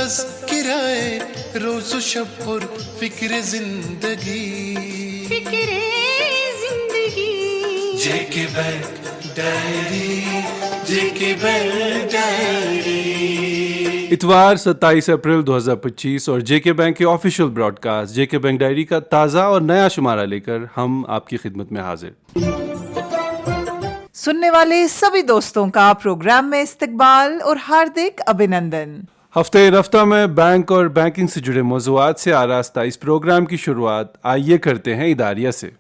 तज़किराए रोज़ शब और फिक्र जिंदगी जेके बैंक डायरी, जेके बैंक डायरी। इतवार 27 अप्रैल 2025 और जेके बैंक के ऑफिशियल ब्रॉडकास्ट जेके बैंक डायरी का ताज़ा और नया शुमारा लेकर हम आपकी खिदमत में हाजिर। सुनने वाले सभी दोस्तों का प्रोग्राम में इस्तकबाल और हार्दिक अभिनंदन। हफ्ते रफ्ता में बैंक और बैंकिंग से जुड़े मौज़ूआत से आरास्ता इस प्रोग्राम की शुरुआत आइए करते हैं इदारिया से।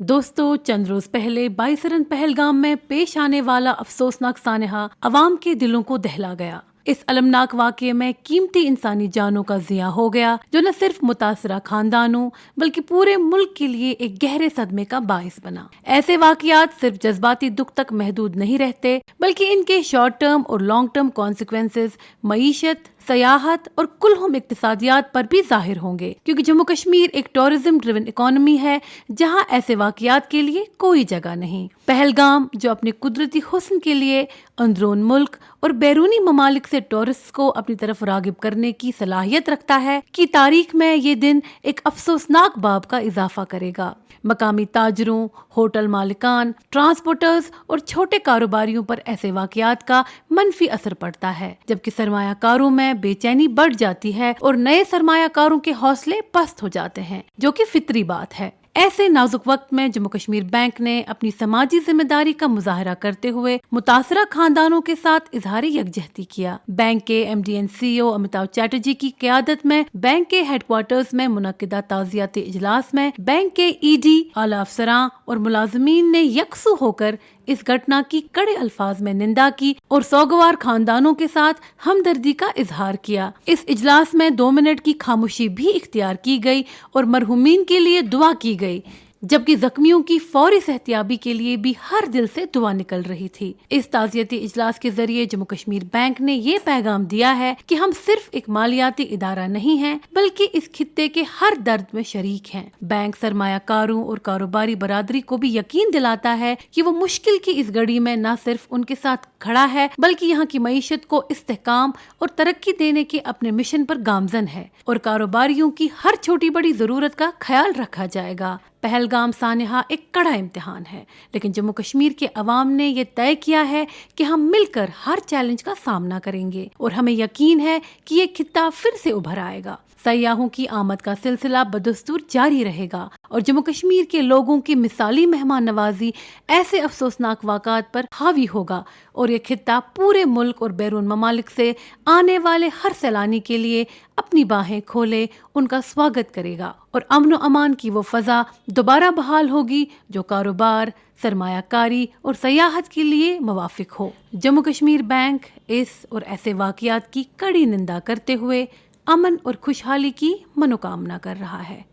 दोस्तों, चंद रोज पहले 22 रन पहलगाम में पेश आने वाला अफसोसनाक सानहा अवाम के दिलों को दहला गया। इस अलमनाक वाक़ये में कीमती इंसानी जानों का ज़िया हो गया, जो न सिर्फ मुतासरा खानदानों बल्कि पूरे मुल्क के लिए एक गहरे सदमे का बाइस बना। ऐसे वाक़यात सिर्फ जज्बाती दुख तक महदूद नहीं रहते, बल्कि इनके शॉर्ट टर्म और लॉन्ग टर्म कॉन्सिक्वेंसेस मईशत, सयाहत और कुलहुम इक्तिसादियात पर भी जाहिर होंगे, क्योंकि जम्मू कश्मीर एक टूरिज्म ड्रिवन इकोनॉमी है जहां ऐसे वाक़यात के लिए कोई जगह नहीं। पहलगाम, जो अपने कुदरती हुस्न के लिए अंदरून मुल्क और बैरूनी ममालिक से टूरिस्ट को अपनी तरफ रागिब करने की सलाहियत रखता है, की तारीख में ये दिन एक अफसोसनाक बाब का इजाफा करेगा। मकामी ताजरों, होटल मालिकान, ट्रांसपोर्टर्स और छोटे कारोबारियों पर ऐसे वाक़यात का मनफी असर पड़ता है, जबकि सरमायाकारों में बेचैनी बढ़ जाती है और नए सरमायाकारों के हौसले पस्त हो जाते हैं, जो कि फितरी बात है। ऐसे नाजुक वक्त में जम्मू कश्मीर बैंक ने अपनी समाजी जिम्मेदारी का मुजाहरा करते हुए मुतासरा खानदानों के साथ इजहारी यकजहती किया। बैंक के MD and CEO Amitabh Chatterjee की क़यादत में बैंक के हेडक्वार्टर्स में मुनक्किदा ताज़ियाती इजलास में बैंक के ED, आला अफसरान और मुलाजमीन ने यकसू होकर इस घटना की कड़े अल्फाज में निंदा की और सौगवार खानदानों के साथ हमदर्दी का इजहार किया। इस इजलास में 2 मिनट की खामोशी भी इख्तियार की गई और मरहुमीन के लिए दुआ की गई, जबकि जख्मियों की फौरी सेहतियाबी के लिए भी हर दिल से दुआ निकल रही थी। इस ताज़ियती इजलास के जरिए जम्मू कश्मीर बैंक ने ये पैगाम दिया है कि हम सिर्फ एक मालियाती इदारा नहीं हैं, बल्कि इस खित्ते के हर दर्द में शरीक हैं। बैंक सरमायाकारों और कारोबारी बरादरी को भी यकीन दिलाता है कि वो मुश्किल की इस घड़ी में न सिर्फ उनके साथ खड़ा है, बल्कि यहाँ की मईशत को इस्तेहकाम और तरक्की देने के अपने मिशन पर गामजन है और कारोबारियों की हर छोटी बड़ी जरूरत का ख्याल रखा जाएगा। पहलगाम सानहा एक कड़ा इम्तिहान है, लेकिन जम्मू कश्मीर के अवाम ने ये तय किया है कि हम मिलकर हर चैलेंज का सामना करेंगे और हमें यकीन है कि ये खित्ता फिर से उभर आएगा। सयाहों की आमद का सिलसिला बदस्तूर जारी रहेगा और जम्मू कश्मीर के लोगों की मिसाली मेहमान नवाजी ऐसे अफसोसनाक वाक़ात पर हावी होगा और ये खित्ता पूरे मुल्क और बैरून ममालिक से आने वाले हर सैलानी के लिए अपनी बाहें खोले उनका स्वागत करेगा और अमन व अमान की वो फजा दोबारा बहाल होगी जो कारोबार, सरमायाकारी और सयाहत के लिए मुवाफिक हो। जम्मू कश्मीर बैंक इस और ऐसे वाक़यात की कड़ी निंदा करते हुए अमन और खुशहाली की मनोकामना कर रहा है।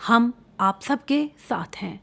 हम आप सबके साथ हैं।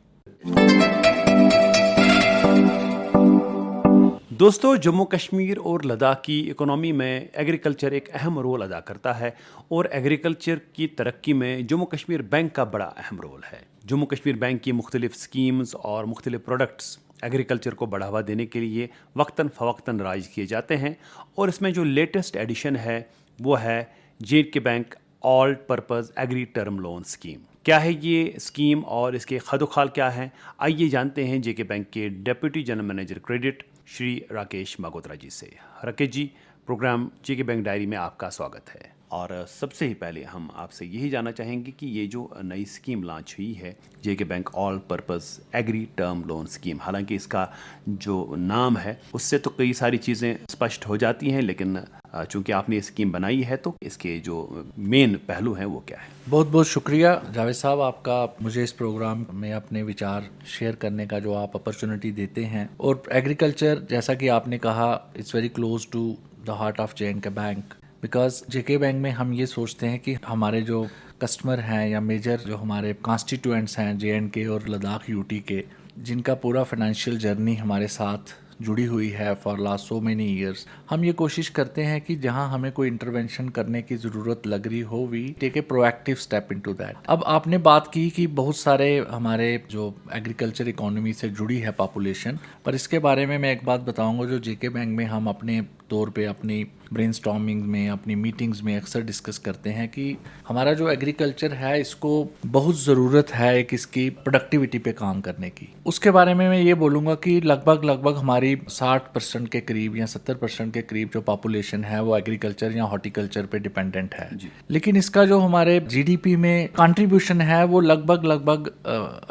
दोस्तों, जम्मू कश्मीर और लद्दाख की इकोनॉमी में एग्रीकल्चर एक अहम रोल अदा करता है और एग्रीकल्चर की तरक्की में जम्मू कश्मीर बैंक का बड़ा अहम रोल है। जम्मू कश्मीर बैंक की मुख्तलिफ स्कीम्स और मुख्तलिफ प्रोडक्ट्स एग्रीकल्चर को बढ़ावा देने के लिए वक्तन फ़वक्तन राइज किए जाते हैं और इसमें जो लेटेस्ट एडिशन है वो है JK bank all purpose agri term loan scheme. क्या है ये स्कीम और इसके खदोखाल क्या है, आइए जानते हैं जेके बैंक के deputy general manager credit Shri Rakesh Magotra ji से। Rakesh ji, programme JK bank diary में आपका स्वागत है। और सबसे ही पहले हम आपसे यही जानना चाहेंगे कि ये जो नई स्कीम लॉन्च हुई है JK bank all purpose agri term loan scheme, हालांकि इसका जो नाम है उससे तो कई सारी चीज़ें स्पष्ट हो जाती हैं, लेकिन चूंकि आपने ये स्कीम बनाई है तो इसके जो मेन पहलू हैं वो क्या है? बहुत बहुत शुक्रिया जावेद साहब आपका, मुझे इस प्रोग्राम में अपने विचार शेयर करने का जो आप अपॉर्चुनिटी देते हैं। और एग्रीकल्चर, जैसा कि आपने कहा, it's very close to the heart of J and K bank, because JK bank में हम ये सोचते हैं कि हमारे जो कस्टमर हैं या मेजर जो हमारे कॉन्स्टिट्यूएंट्स हैं जे.एंड.के और लद्दाख यूटी के, जिनका पूरा फाइनेंशियल जर्नी हमारे साथ जुड़ी हुई है for last so many years. हम ये कोशिश करते हैं कि जहां हमें कोई इंटरवेंशन करने की ज़रूरत लग रही हो, we take a proactive step into that. अब आपने बात की कि बहुत सारे हमारे जो एग्रीकल्चर इकोनॉमी से जुड़ी है पॉपुलेशन, पर इसके बारे में मैं एक बात बताऊंगा जो जेके बैंक में हम अपने तौर पे अपनी ब्रेनस्टॉर्मिंग में, अपनी मीटिंग्स में अक्सर डिस्कस करते हैं कि हमारा जो एग्रीकल्चर है इसको बहुत ज़रूरत है एक इसकी प्रोडक्टिविटी पे काम करने की। उसके बारे में मैं ये बोलूँगा कि लगभग हमारी 60% के करीब या 70% के करीब जो पॉपुलेशन है वो एग्रीकल्चर या हॉर्टिकल्चर पे डिपेंडेंट है। लेकिन इसका जो हमारे जीडीपी में कंट्रीब्यूशन है वो लगभग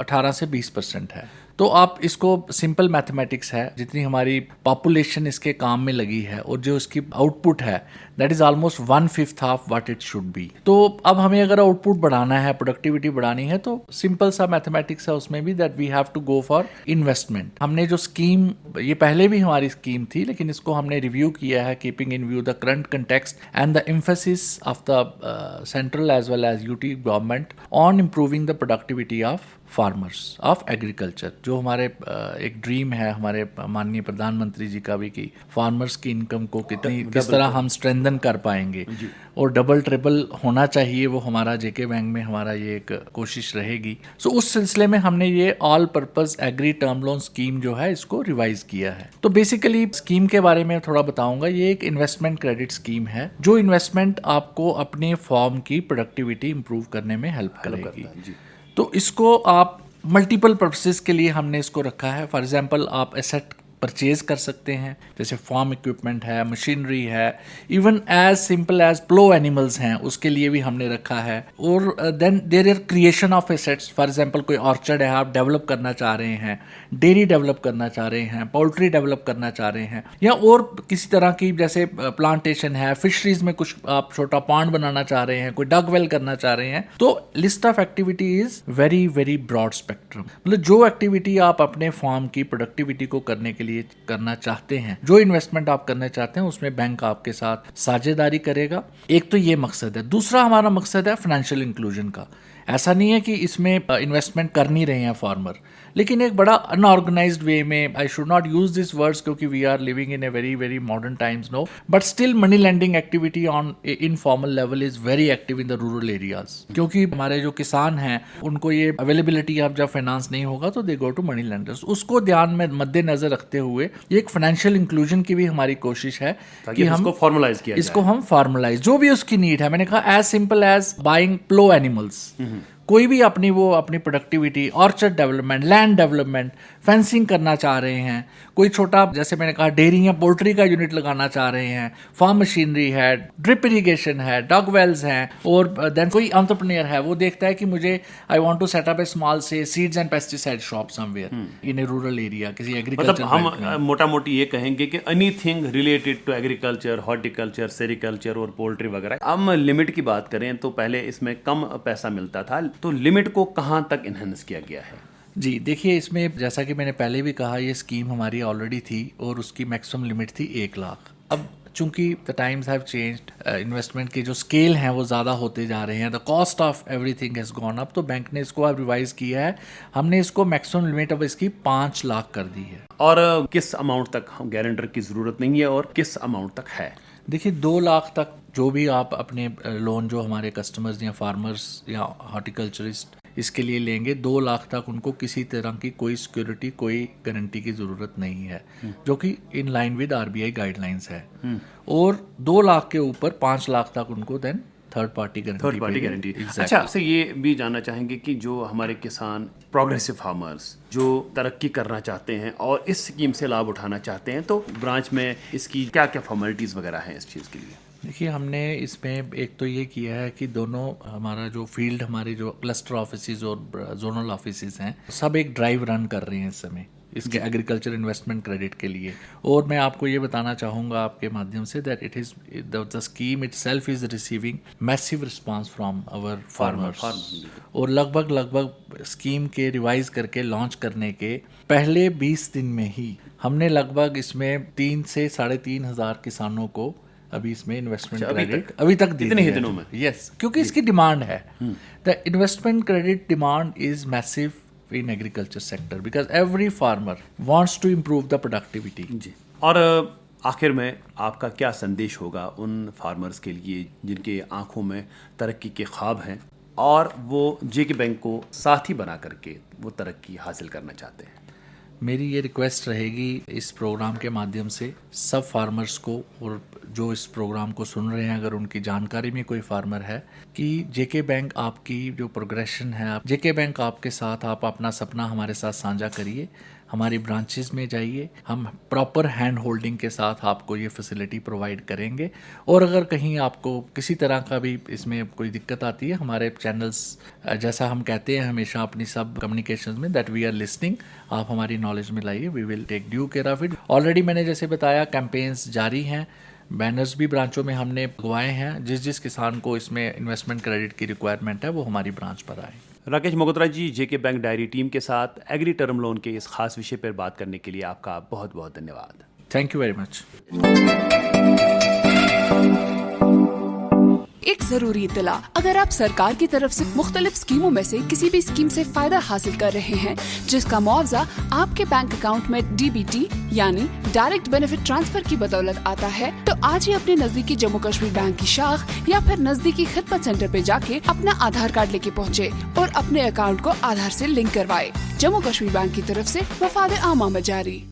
18 से 20% है। तो आप इसको सिंपल मैथमेटिक्स है, जितनी हमारी पॉपुलेशन इसके काम में लगी है और जो इसकी आउटपुट है that is almost 1/5 of what it should be. तो अब हमें अगर आउटपुट बढ़ाना है, प्रोडक्टिविटी बढ़ानी है, तो सिंपल सा मैथमेटिक्स है उसमें भी, that we have to go for investment. हमने जो स्कीम, ये पहले भी हमारी स्कीम थी लेकिन इसको हमने रिव्यू किया है keeping in view the current context and the emphasis of the central as well as UT government on improving the productivity of farmers of agriculture. जो हमारे एक ड्रीम है हमारे माननीय प्रधानमंत्री जी का भी कि फार्मर्स की इनकम को किस तरह हम स्ट्रेंथन कर पाएंगे और डबल ट्रिपल होना चाहिए, वो हमारा जेके बैंक में हमारा ये एक कोशिश रहेगी। सो उस सिलसिले में हमने ये all purpose agri term loan scheme जो है इसको रिवाइज किया है। तो बेसिकली स्कीम के बारे में थोड़ा बताऊंगा। ये एक इन्वेस्टमेंट क्रेडिट स्कीम है जो इन्वेस्टमेंट आपको अपने फॉर्म की प्रोडक्टिविटी इंप्रूव करने में हेल्प करेगी। तो इसको आप मल्टीपल पर्पसेस के लिए हमने इसको रखा है। फॉर एग्जांपल आप एसेट परचेज कर सकते हैं, जैसे फार्म इक्विपमेंट है, मशीनरी है, even as simple as plough animals हैं उसके लिए भी हमने रखा है। और then there are creation of assets. For example कोई ऑर्चर्ड है आप डेवलप करना चाह रहे हैं, डेयरी डेवलप करना चाह रहे हैं, पोल्ट्री डेवलप करना चाह रहे हैं, या और किसी तरह की जैसे प्लांटेशन है, फिशरीज में कुछ आप छोटा पॉन्ड बनाना चाह रहे हैं, कोई डग वेल करना चाह रहे हैं। तो list of activity is very very broad spectrum. मतलब जो एक्टिविटी आप अपने फार्म की प्रोडक्टिविटी को करने के लिए करना चाहते हैं, जो इन्वेस्टमेंट आप करना चाहते हैं, उसमें बैंक आपके साथ साझेदारी करेगा। एक तो ये मकसद है। दूसरा हमारा मकसद है फाइनेंशियल इंक्लूजन का। ऐसा नहीं है कि इसमें इन्वेस्टमेंट कर नहीं रहे हैं फार्मर, लेकिन एक बड़ा अनऑर्गेनाइज्ड वे में, I should not use this words क्योंकि we are living in a very very modern times no, but still money lending activity on informal level is very active in the rural areas. क्योंकि हमारे जो किसान हैं उनको ये availability अब जब फाइनेंस नहीं होगा तो दे गो टू मनी लेंडर्स। उसको ध्यान में मद्देनजर रखते हुए ये एक फाइनेंशियल इंक्लूजन की भी हमारी कोशिश है कि हम इसको फॉर्मलाइज किया, इसको हम फॉर्मलाइज, जो भी उसकी नीड है। मैंने कहा एज सिंपल एज बाइंग प्लो एनिमल्स, कोई भी अपनी productivity, orchard development, land development, fencing करना चाह रहे हैं, कोई छोटा जैसे मैंने कहा डेयरी या पोल्ट्री का यूनिट लगाना चाह रहे हैं, फार्म मशीनरी है, ड्रिप इरिगेशन है, डग वेल्स हैं, और देन कोई एंटरप्रेन्योर है वो देखता है कि मुझे I want to set up a small से seeds and pesticide shop somewhere in a rural area, किसी एग्रीकल्चर। मतलब हम मोटा मोटी ये कहेंगे कि anything related to agriculture, horticulture, sericulture और पोल्ट्री वगैरह। हम लिमिट की बात करें तो पहले इसमें कम पैसा मिलता था, तो लिमिट को कहाँ तक इनहेंस किया गया है? जी देखिए, इसमें जैसा कि मैंने पहले भी कहा ये स्कीम हमारी ऑलरेडी थी और उसकी मैक्सिमम लिमिट थी 1 लाख। अब चूंकि the times have changed, investment के जो स्केल हैं वो ज़्यादा होते जा रहे हैं, the cost of everything has gone up, तो बैंक ने इसको अब रिवाइज किया है। हमने इसको मैक्सिमम लिमिट अब इसकी 5 लाख कर दी है। और किस अमाउंट तक गारंटर की ज़रूरत नहीं है और किस अमाउंट तक है? देखिए 2 लाख तक जो भी आप अपने लोन जो हमारे कस्टमर्स या फार्मर्स या हॉर्टिकल्चरिस्ट इसके लिए लेंगे, 2 लाख तक उनको किसी तरह की कोई सिक्योरिटी, कोई गारंटी की ज़रूरत नहीं है, जो कि in line with RBI guidelines है। और 2 लाख के ऊपर 5 लाख तक उनको देन थर्ड पार्टी गारंटी। अच्छा, आपसे ये भी जानना चाहेंगे कि जो हमारे किसान, प्रोग्रेसिव फार्मर्स जो तरक्की करना चाहते हैं और इस स्कीम से लाभ उठाना चाहते हैं, तो ब्रांच में इसकी क्या क्या फॉर्मेलिटीज़ वगैरह हैं इस चीज़ के लिए? देखिए हमने इसमें एक तो ये किया है कि दोनों हमारा जो फील्ड, हमारे जो क्लस्टर ऑफिसेज और जोनल ऑफिसेज हैं, सब एक ड्राइव रन कर रहे हैं इस समय इसके एग्रीकल्चर इन्वेस्टमेंट क्रेडिट के लिए। और मैं आपको ये बताना चाहूँगा आपके माध्यम से that it is the scheme itself is receiving massive response from our farmers. और लगभग स्कीम के रिवाइज करके लॉन्च करने के पहले 20 दिन में ही हमने लगभग इसमें 3 से 3.5 हज़ार किसानों को अभी इसमें इन्वेस्टमेंट क्रेडिट अभी तक कितने ही दिनों में? यस, क्योंकि इसकी डिमांड है। The investment credit demand is massive in agriculture sector because every farmer wants to improve the productivity. जी। और आखिर में आपका क्या संदेश होगा उन फार्मर्स के लिए जिनके आंखों में तरक्की के ख्वाब हैं और वो जेके बैंक को साथी बना करके वो तरक्की हासिल करना चाहते हैं? मेरी ये रिक्वेस्ट रहेगी इस प्रोग्राम के माध्यम से सब फार्मर्स को, और जो इस प्रोग्राम को सुन रहे हैं अगर उनकी जानकारी में कोई फार्मर है, कि जेके बैंक आपकी जो प्रोग्रेशन है, जेके बैंक आपके साथ, आप अपना सपना हमारे साथ साझा करिए, हमारी ब्रांचेस में जाइए, हम प्रॉपर हैंड होल्डिंग के साथ आपको ये फैसिलिटी प्रोवाइड करेंगे। और अगर कहीं आपको किसी तरह का भी इसमें कोई दिक्कत आती है, हमारे चैनल्स, जैसा हम कहते हैं हमेशा अपनी सब कम्युनिकेशंस में, दैट वी आर लिसनिंग, आप हमारी नॉलेज में लाइए, we will take due care of it. Already मैंने जैसे बताया कैंपेन्स जारी हैं, बैनर्स भी ब्रांचों में हमने लगवाए हैं। जिस किसान को इसमें इन्वेस्टमेंट क्रेडिट की रिक्वायरमेंट है वो हमारी ब्रांच पर आए। राकेश मगोत्रा जी, जेके बैंक डायरी टीम के साथ एग्री टर्म लोन के इस खास विषय पर बात करने के लिए आपका बहुत बहुत धन्यवाद। Thank you very much. एक जरूरी इत्तला, अगर आप सरकार की तरफ से मुख्तलिफ स्कीमों में से किसी भी स्कीम से फायदा हासिल कर रहे हैं जिसका मुआवजा आपके बैंक अकाउंट में DBT यानी डायरेक्ट बेनिफिट ट्रांसफर की बदौलत आता है, तो आज ही अपने नजदीकी जम्मू कश्मीर बैंक की शाख या फिर नजदीकी खिदमत सेंटर पे जाके अपना आधार कार्ड लेके पहुँचे और अपने अकाउंट को आधार से लिंक करवाए। जम्मू कश्मीर बैंक की तरफ से वफाद आमा में जारी।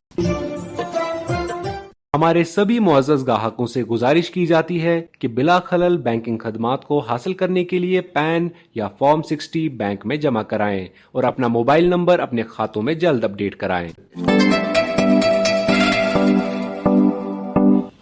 हमारे सभी मुअज़्ज़ज़ ग्राहकों से गुजारिश की जाती है कि बिला खलल बैंकिंग खदमात को हासिल करने के लिए पैन या फॉर्म 60 बैंक में जमा कराएं और अपना मोबाइल नंबर अपने खातों में जल्द अपडेट कराएं।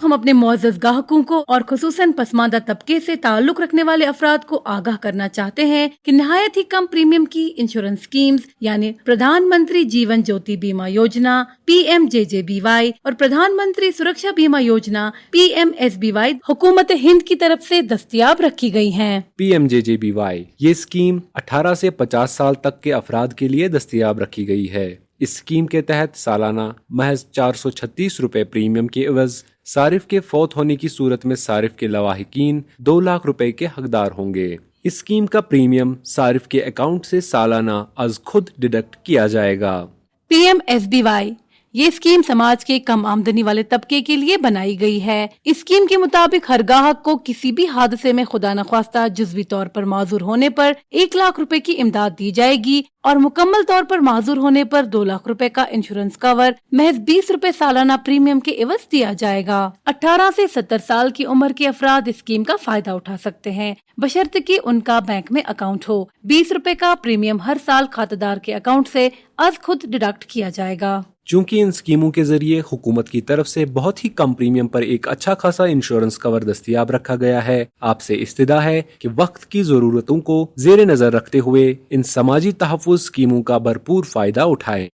हम अपने मुअज़्ज़ज़ ग्राहकों को और खुसूसन पसमानदा तबके से ताल्लुक रखने वाले अफराद को आगाह करना चाहते हैं कि निहायत ही कम प्रीमियम की इंश्योरेंस स्कीम्स यानी प्रधानमंत्री जीवन ज्योति बीमा योजना PMJJBY और प्रधानमंत्री सुरक्षा बीमा योजना PMSBY हुकूमत हिंद की तरफ से दस्तयाब रखी गई हैं। PMJJBY ये स्कीम 18 से 50 साल तक के अफराद के लिए दस्तयाब रखी गई है। इस स्कीम के तहत सालाना महज 436 रुपए प्रीमियम के एवज सारिफ के फौत होने की सूरत में सारिफ के लवाहिकीन 2 लाख रुपए के हकदार होंगे। इस स्कीम का प्रीमियम सारिफ के अकाउंट से सालाना अज खुद डिडक्ट किया जाएगा। PMSBY ये स्कीम समाज के कम आमदनी वाले तबके के लिए बनाई गई है। इस स्कीम के मुताबिक हर ग्राहक को किसी भी हादसे में खुदा न ख्वास्ता जुज़वी तौर पर माजूर होने पर 1 लाख रुपए की इमदाद दी जाएगी और मुकम्मल तौर पर माजूर होने पर 2 लाख रुपए का इंश्योरेंस कवर महज 20 रुपए सालाना प्रीमियम के एवज दिया जाएगा। 18 से 70 साल की उम्र के अफराद इस स्कीम का फायदा उठा सकते हैं बशर्ते कि उनका बैंक में अकाउंट हो। 20 रुपए का प्रीमियम हर साल खातेदार के अकाउंट से अज खुद डिडक्ट किया जाएगा। चूंकि इन स्कीमों के जरिए हुकूमत की तरफ से बहुत ही कम प्रीमियम पर एक अच्छा खासा इंश्योरेंस कवर दस्तयाब रखा गया है, आपसे इस्तिदा है कि वक्त की जरूरतों को जेर नजर रखते हुए इन समाजी तहफ़्फ़ुज़ स्कीमों का भरपूर फायदा उठाएं।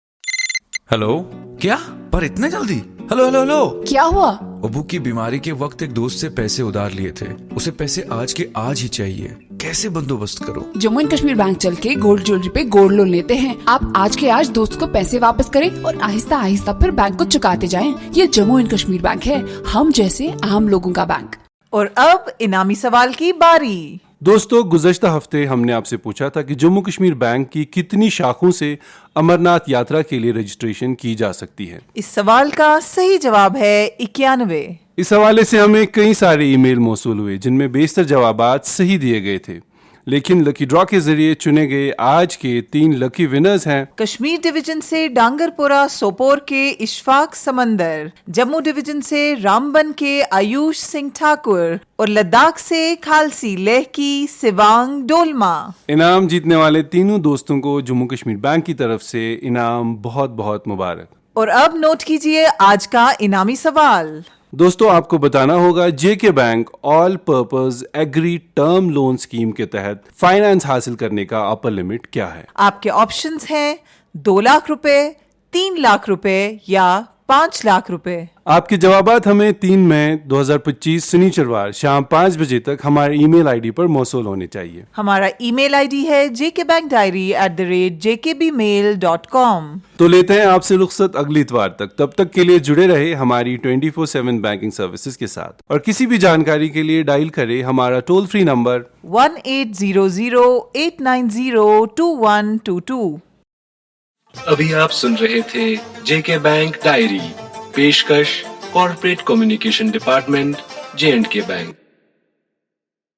हेलो, क्या? पर इतने जल्दी? हेलो हेलो हेलो, क्या हुआ? अबू की बीमारी के वक्त एक दोस्त से पैसे उधार लिए थे, उसे पैसे आज के आज ही चाहिए, कैसे बंदोबस्त करो? जम्मू एंड कश्मीर बैंक चल के गोल्ड ज्वेलरी पे गोल्ड लोन लेते हैं। आप आज के आज दोस्त को पैसे वापस करें और आहिस्ता आहिस्ता फिर बैंक को चुकाते जाएं। ये जम्मू एंड कश्मीर बैंक है, हम जैसे आम लोगों का बैंक। और अब इनामी सवाल की बारी। दोस्तों, गुज़श्ता हफ्ते हमने आपसे पूछा था कि जम्मू कश्मीर बैंक की कितनी शाखों से अमरनाथ यात्रा के लिए रजिस्ट्रेशन की जा सकती है। इस सवाल का सही जवाब है 91। इस हवाले से हमें कई सारे ईमेल मौसूल हुए जिनमें बेशतर जवाबात सही दिए गए थे, लेकिन लकी ड्रॉ के जरिए चुने गए आज के 3 लकी विनर्स हैं कश्मीर डिवीजन से डांगरपुरा सोपोर के इशफाक समंदर, जम्मू डिवीजन से रामबन के आयुष सिंह ठाकुर और लद्दाख से खालसी लेह की सिवांग डोलमा। इनाम जीतने वाले तीनों दोस्तों को जम्मू कश्मीर बैंक की तरफ से इनाम बहुत बहुत मुबारक। और अब नोट कीजिए आज का इनामी सवाल। दोस्तों, आपको बताना होगा JK bank all purpose agri term loan scheme के तहत फाइनेंस हासिल करने का अपर लिमिट क्या है। आपके ऑप्शंस हैं 2 लाख रुपए, 3 लाख रुपए या 5 लाख रुपए। आपके जवाबात हमें 3 मई 2025 शनिचरवार शाम 5 बजे तक हमारे ईमेल आईडी पर मौसूल होने चाहिए। हमारा ईमेल आईडी है jkbankdiary@jkbmail.com। तो लेते हैं आपसे रुखसत अगली इतवार तक। तब तक के लिए जुड़े रहे हमारी 24/7 बैंकिंग सर्विसेज के साथ और किसी भी जानकारी के लिए डायल करें हमारा टोल फ्री नंबर 1800 890 2122। अभी आप सुन रहे थे जेके बैंक डायरी, पेशकश corporate communication department, J&K bank.